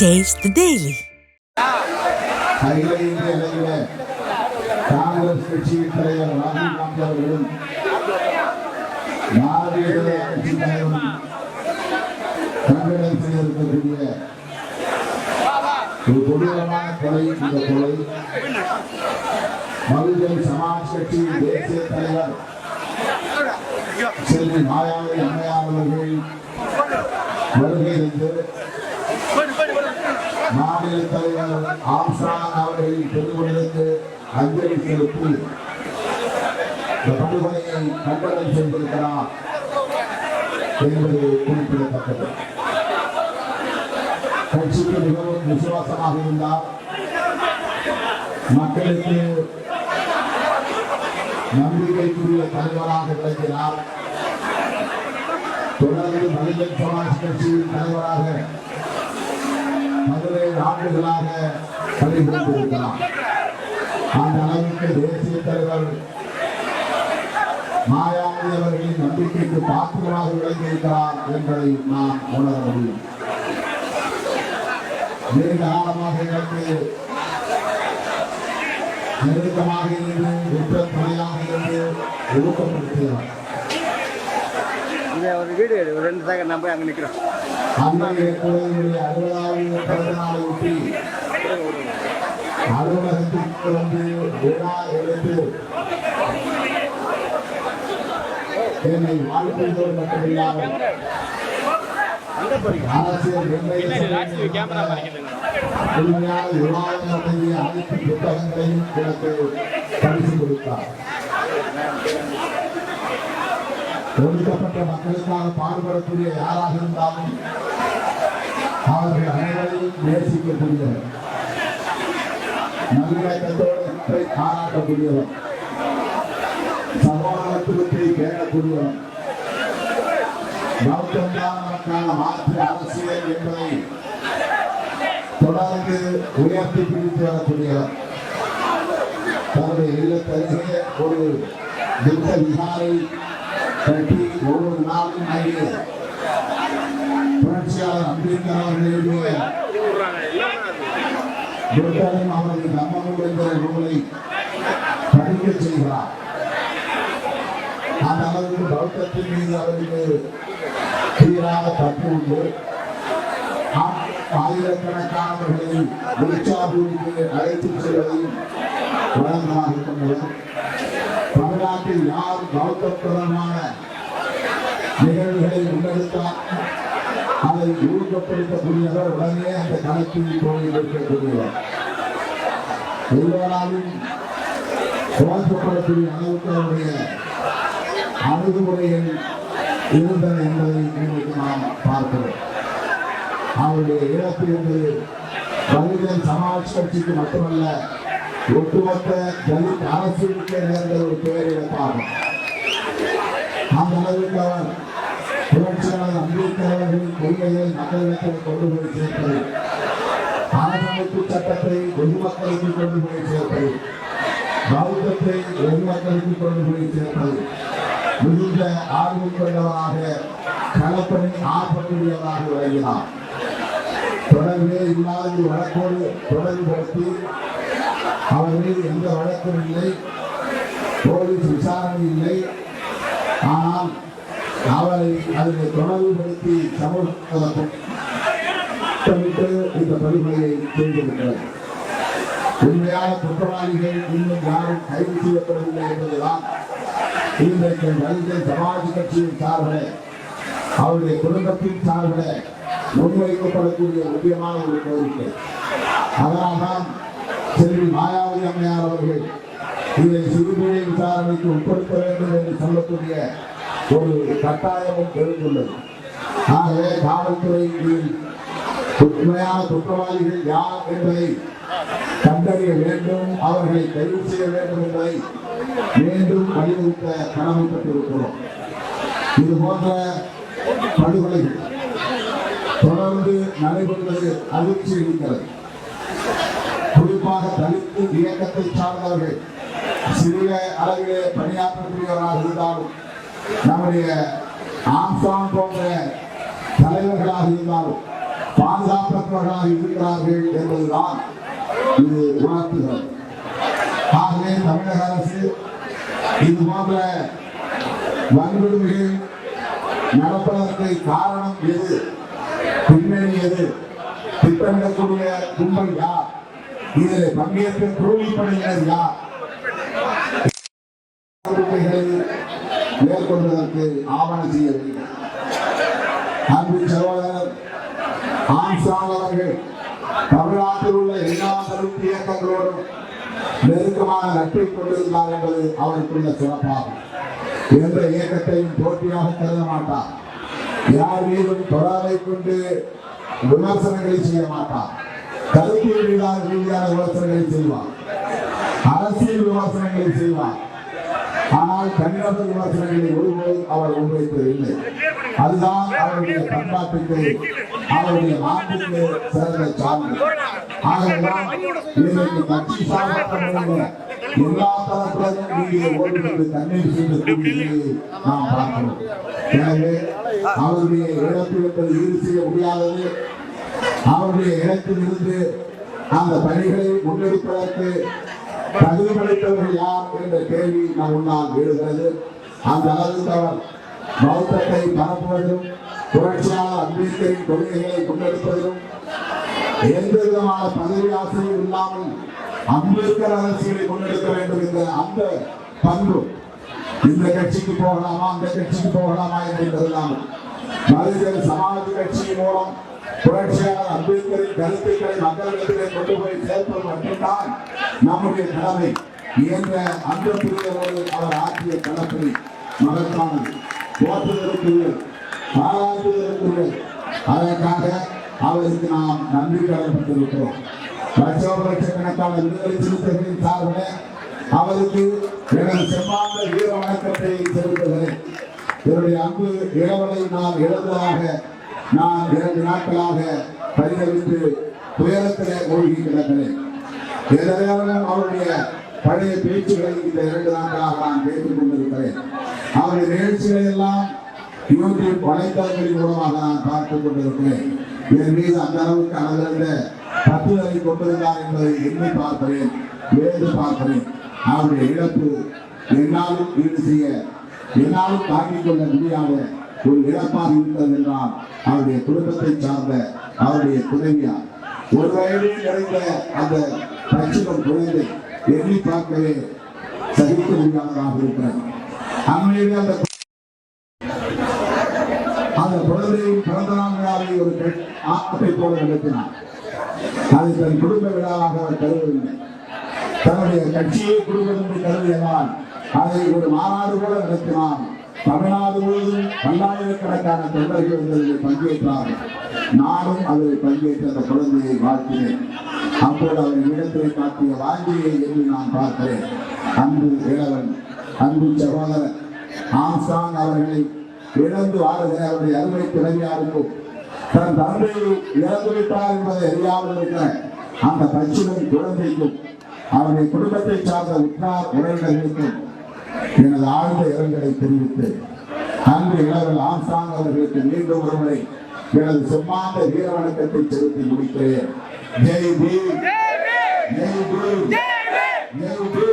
Taste the Daily. Congress கட்சியின் தலைவர் ராகுல் காந்தி அவர்களும் பாரதிய ஜனதா கட்சி தலைவரும் கண்டனம் செய்திருக்கக்கூடிய ஒரு கொடூரமான கொலை. இந்த கொலை பகுஜன் சமாஜ் கட்சியின் தேசிய தலைவர் செல்வி மாயாவதி அம்மையார் அவர்கள் வருகை தந்து மாநில தலைவர் ஆம்ஸ்ட்ராங் அவர்களின் பெருங்குடலுக்கு அஞ்சலி செலுத்தி இந்த படுகொலையை கண்டனம் செய்திருக்கிறார் என்பது குறிப்பிடத்தக்கது. கட்சிக்கு மிகவும் விசுவாசமாக இருந்தார். மக்களுக்கு நம்பிக்கைக்குரிய தலைவராக விளங்கினார். தொடர்ந்து பகுஜன் சமாஜ் கட்சியின் தலைவராக 17 ஆண்டுகளாக பணிபுரிந்திருக்கிறார். அந்த அளவுக்கு தேசிய தலைவர் மாயாவதி அவர்களின் நம்பிக்கைக்கு பாத்திரமாக விளங்கியிருக்கிறார் என்பதை நாம் உணர முடியும். நீண்ட காலமாக எனக்கு நெருக்கமாக இருந்து குற்ற துணையாக இருந்து ஊக்கப்படுத்தினார். ஒரு வீடு 2 செகண்ட் நம்ம அங்கே நிற்கிறோம். அன்றைய குழந்தைகளுடைய 60வது பிறந்த நாளை ஒட்டி அலுவலகத்திற்கு வந்து விழா எடுத்து என்னை வாழ்க்கையோடு மட்டுமில்லாமல் அரசியல் முழுமையான விவாதம் நடத்திய அனைத்து புத்தகங்களையும் எனக்கு பரிசு கொடுத்தார். ஒடுக்கப்பட்ட மக்களுக்காக பாடுபடக்கூடிய யாராக இருந்தாலும் அவர்கள் அனைவரையும் நேசிக்கக்கூடியவர், நல்லிணக்கத்தோடு பாராட்டக்கூடியவர், சகோதரத்துவத்தை பேணக்கூடியவர், நமக்கான மாற்று அரசியல் என்பதை தொடர்ந்து உயர்த்தி பிடித்து வரக்கூடியவர். தன்னுடைய இல்லத்தருகே ஒரு துக்க விகாரை கட்டி ஒவ்வொரு நாளும் அங்கே புரட்சியாளர் அம்பேத்கர் அவர்களுடைய புத்தகம் அவரது தம்மம் என்கிற நூலை படிக்க செய்கிறார். அந்த அளவுக்கு பௌத்தத்தின் மீது அவருக்கு தீராத பற்று உண்டு. ஆயிரக்கணக்கானவர்களை உற்சாகத்திற்கு அழைத்துச் செல்வதையும் வழங்கமாக கொண்டவர். தமிழ்நாட்டில் யார் பௌத்தமான நிகழ்வுகளை முன்னெடுத்தால் அதை ஊக்கப்படுத்தக்கூடியவர், உடனே அந்த கணக்கில் போய் இருக்கக்கூடியவர், எல்லோராலும் சுவாசப்படக்கூடிய அளவுக்கு அவருடைய அணுகுமுறைகள் இருந்தன என்பதை இன்றைக்கு நாம் பார்க்கிறோம். அவருடைய இழப்பு என்பது பகுஜன் சமாஜ் கட்சிக்கு மட்டுமல்ல, ஒட்டுமொத்த தலித் அரசுக்கு நேர்ந்த ஒரு பேரிழப்பாகும். அந்த அளவுக்கு அவர் புரட்சியாளர் அம்பேத்கர் அவர்களின் கொள்கையை மக்களிடத்தில் கொண்டு போய் சேர்ப்பது, அரசமைப்பு சட்டத்தை பொதுமக்களுக்கு கொண்டு போய் சேர்ப்பது, பௌத்தத்தை பொதுமக்களுக்கு கொண்டு போய் சேர்ப்பது, மிகுந்த ஆர்வம் கொண்டவராக களப்பணி ஆர்வக்கூடியவராக விளங்கினார். தொடர்பே இல்லாத ஒரு வழக்கோடு தொடர்புபடுத்தி அவர் மீது எந்த வழக்கும் இல்லை, போலீஸ் விசாரணை இல்லை. ஆனால் அவரை அதனை தொடர்புபடுத்தி சமூகத்தை இந்த படுகொலையை செய்திருக்கிறார். உண்மையான குற்றவாளிகள் இன்னும் யாரும் கைது செய்யப்படவில்லை என்பதுதான் இன்றைக்கு பகுஜன் சமாஜ் கட்சியின் சார்பில், அவருடைய குடும்பத்தின் சார்பில் முன்வைக்கப்படக்கூடிய முக்கியமான ஒரு கோரிக்கை. அதனால்தான் செல்வி மாயாவதி அம்மையார் அவர்கள் இதை சிறுபிழை விசாரணைக்கு உட்படுத்த வேண்டும் என்று சொல்லக்கூடிய ஒரு கட்டாயமும் எழுந்துள்ளது. ஆகவே காவல்துறையில் உண்மையான குற்றவாளிகள் யார் என்பதை கண்டறிய வேண்டும், அவர்களை கைது செய்ய வேண்டும் என்பதை மீண்டும் வலியுறுத்த கடமைப்பட்டிருக்கிறோம். இது போன்ற படுகொலைகள் தொடர்ந்து நடைபெறுவது அதிர்ச்சி இருக்கிறது. குறிப்பாக தலித்து இயக்கத்தை சார்ந்தவர்கள் சிறிய அளவிலே பணியாற்றக்கூடியவராக இருந்தாலும், நம்முடைய ஆம்ஸ்ட்ராங் போன்ற தலைவர்களாக இருந்தாலும், பாதுகாப்பற்றவர்களாக இருக்கிறார்கள் என்பதுதான் இது உணர்த்துகிறது. ஆகவே தமிழக அரசு இது போன்ற வன்கொடுமைகள் நடப்பதற்கு காரணம் எது, பின்னணி எது, திட்டமிடக்கூடிய கும்பல் யார், இதில் பங்கேற்க கூலிப்படையினர் யார், மேற்கொள்வதற்கு ஆவணம் செய்ய வேண்டும். அன்பு சகோதரர் ஆம்ஸ்ட்ராங் அவர்கள் தமிழ்நாட்டில் உள்ள எல்லா கருத்து இயக்கங்களோடும் நெருக்கமான நட்பை கொண்டிருந்தார் என்பது அவருக்குள்ள சிறப்பாகும். எந்த இயக்கத்தையும் போட்டியாக கருத மாட்டார். யார் மீதும் தொடரை கொண்டு விமர்சனங்களை செய்ய மாட்டார். கருத்தியல் ரீதியான விமர்சனங்களை செய்வார், அரசியல் விமர்சனங்களை செய்வார். ஆனால் தனிநபர் விமர்சனங்களை ஒருபோதும் அவர் முன்வைப்பதில்லை. அதுதான் அவருடைய பண்பாட்டுக்கு, அவருடைய நாட்டுக்கு சிறந்த சான்று. ஆகவேதான் இன்றைக்கு கட்சி சார்ந்த எல்லா தரப்பிலும் இங்கே ஓடுவது தண்ணீர் செய்த கூடியதை நாம் பார்க்கிறோம். எனவே அவருடைய இழப்பு என்பது ஈடு செய்ய முடியாதது. அவருடைய இடத்திலிருந்து அந்த பணிகளை முன்னெடுப்பதற்கு தகுதி படைத்தவர்கள் யார் என்ற கேள்வி நம் முன்னால் எழுகிறது. அந்த அளவுக்கு அவர் பௌத்தத்தை பரப்புவதும் புரட்சியாளர் அம்பேத்கரின் கொள்கைகளை முன்னெடுப்பதும் எந்த விதமான பதவி ஆசையும் இல்லாமல் அம்பேத்கர் அரசியலை முன்னெடுக்க வேண்டும் என்ற அந்த பண்பு இந்த கட்சிக்கு போகலாமா அந்த கட்சிக்கு போகலாமா என்பதில்லாமல் மனிதர் சமாஜ் கட்சி மூலம் புரட்சியாளர் அம்பேத்கரின் கருத்துக்களை மக்களிடத்திலே கொண்டு போய் சேர்ப்பது மட்டும்தான் நம்முடைய கடமை என்ற அந்த புரிதலோடு அவர் ஆற்றிய கடப்பை மகத்தானது, போற்றுதலுக்குரிய, பாராட்டுதலுக்குரிய. அதற்காக அவருக்கு நாம் நன்றி கடன்பட்டிருக்கிறோம். லட்சக்கணக்கான விடுதலை சிறுத்தைகளின் சார்பில் அவருக்கு எனது செம்மாந்த வீர வணக்கத்தை செலுத்துகிறேன். என்னுடைய அன்பு இளவலை நான் இழந்ததாக நான் 2 நாட்களாக பரிதவித்து துயரத்திலே மூழ்கி கிடக்கிறேன். எதிராலும் அவருடைய பழைய பேச்சுகளை இந்த 2 நாட்களாக நான் கேட்டுக் கொண்டிருக்கிறேன். அவருடைய நிகழ்ச்சிகளை எல்லாம் யூடியூப் வலைத்தளங்களின் மூலமாக நான் பார்த்துக் கொண்டிருக்கிறேன். என் மீது அந்த அளவுக்கு அளவிருந்த பற்றுதலை கொண்டிருந்தார் என்பதை எண்ணி பார்க்கிறேன், வேறு பார்க்கிறேன். அவருடைய இழப்பு என்னாலும் ஈடு செய்ய, என்னாலும் தாங்கிக் கொள்ள முடியாத ஒரு இழப்பாக இருக்கிறது என்றால் அவருடைய குடும்பத்தை சார்ந்த அவருடைய துணைவியார் 1 வயதில் நிறைந்த அந்த பச்சிலம் குழந்தை எண்ணி பார்க்கவே சகிக்க முடியாததாக இருக்கிறது. அண்மையிலே அந்த குழந்தையின் பிறந்த நாள் விழாவை ஒரு ஆட்டத்தை போல நடத்தினார். அது தன் குடும்ப விழாவாக அவர் கருதவில்லை. தன்னுடைய கட்சியை குடும்பம் என்று கருதியதால் அதை ஒரு மாநாடு போல நடத்தினார். தமிழ்நாடு முழுவதும் பல்லாயிரக்கணக்கான தொண்டர்கள் அதில் பங்கேற்றார்கள். நானும் அதில் பங்கேற்ற அந்த குழந்தையை வாழ்த்தினேன். அப்போது அவரின் இடத்திலே காட்டிய வாழ்க்கையை என்று நான் பார்க்கிறேன். அன்பு இளவன், அன்பு சகோதரர் ஆம்ஸ்ட்ராங் அவர்களை இழந்து வாழுகிற அவருடைய அருமை துணைவியாருக்கும் தன் தந்தையை இழந்துவிட்டார் என்பதை அறியாமல் இருக்கிற அந்த பச்சிலம் குழந்தைக்கும் அவருடைய குடும்பத்தை சார்ந்த உற்றார் உறவினர்களுக்கும் எனது ஆழ்ந்த இரங்கலை தெரிவித்து அன்பு இளவல் ஆம்ஸ்ட்ராங் அவர்களுக்கு மீண்டும் ஒருமுறை எனது செம்மாந்த வீர வணக்கத்தை செலுத்தி முடிக்கிறேன். ஜெய் பீம், ஜெய் பீம், ஜெய் பீம்.